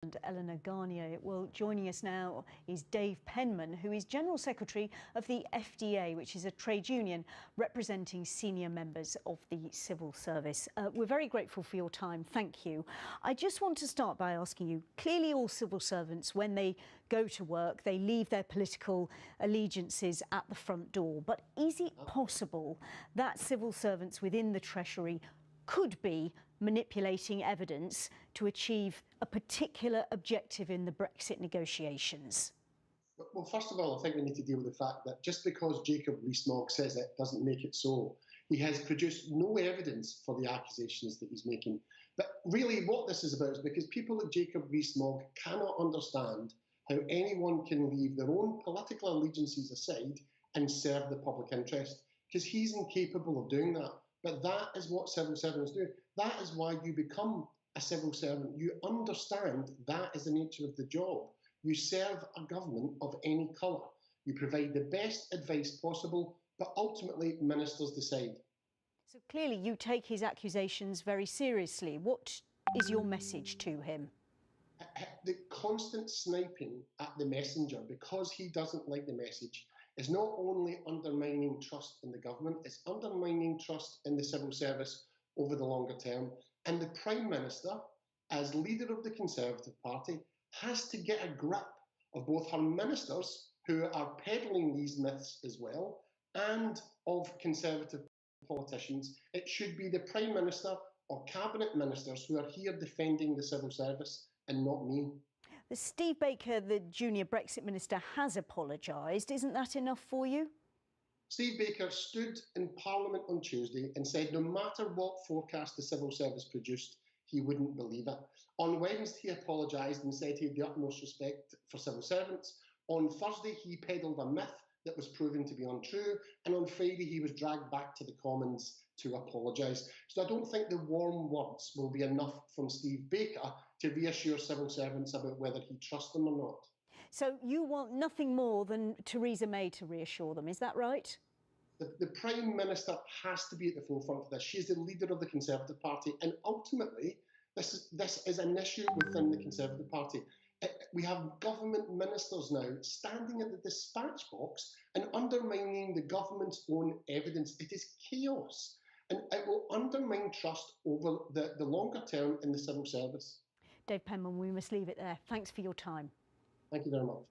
And Eleanor Garnier. Well, joining us now is Dave Penman, who is General Secretary of the FDA, which is a trade union representing senior members of the civil service. We're very grateful for your time. Thank you. I just want to start by asking you, clearly all civil servants, when they go to work, they leave their political allegiances at the front door. But is it possible that civil servants within the Treasury could be manipulating evidence to achieve a particular objective in the Brexit negotiations? Well, first of all, I think we need to deal with the fact that just because Jacob Rees-Mogg says it doesn't make it so. He has produced no evidence for the accusations that he's making. But really what this is about is because people like Jacob Rees-Mogg cannot understand how anyone can leave their own political allegiances aside and serve the public interest, because he's incapable of doing that. But that is what civil servants do. That is why you become a civil servant. You understand that is the nature of the job. You serve a government of any colour. You provide the best advice possible, but ultimately ministers decide. So clearly you take his accusations very seriously. What is your message to him? The constant sniping at the messenger because he doesn't like the message is not only undermining trust in the government, it's undermining trust in the civil service over the longer term. And the Prime Minister, as leader of the Conservative Party, has to get a grip of both her ministers, who are peddling these myths as well, and of Conservative politicians. It should be the Prime Minister or Cabinet Ministers who are here defending the civil service and not me. Steve Baker, the junior Brexit minister, has apologised. Isn't that enough for you? Steve Baker stood in Parliament on Tuesday and said no matter what forecast the civil service produced, he wouldn't believe it. On Wednesday, he apologised and said he had the utmost respect for civil servants. On Thursday, he peddled a myth that was proven to be untrue. And on Friday, he was dragged back to the Commons to apologise. So I don't think the warm words will be enough from Steve Baker to reassure civil servants about whether he trusts them or not. So you want nothing more than Theresa May to reassure them, is that right? The Prime Minister has to be at the forefront of this. She is the leader of the Conservative Party, and ultimately this is an issue within the Conservative Party. We have government ministers now standing at the dispatch box and undermining the government's own evidence. It is chaos, and it will undermine trust over the longer term in the civil service. Dave Penman, we must leave it there. Thanks for your time. Thank you very much.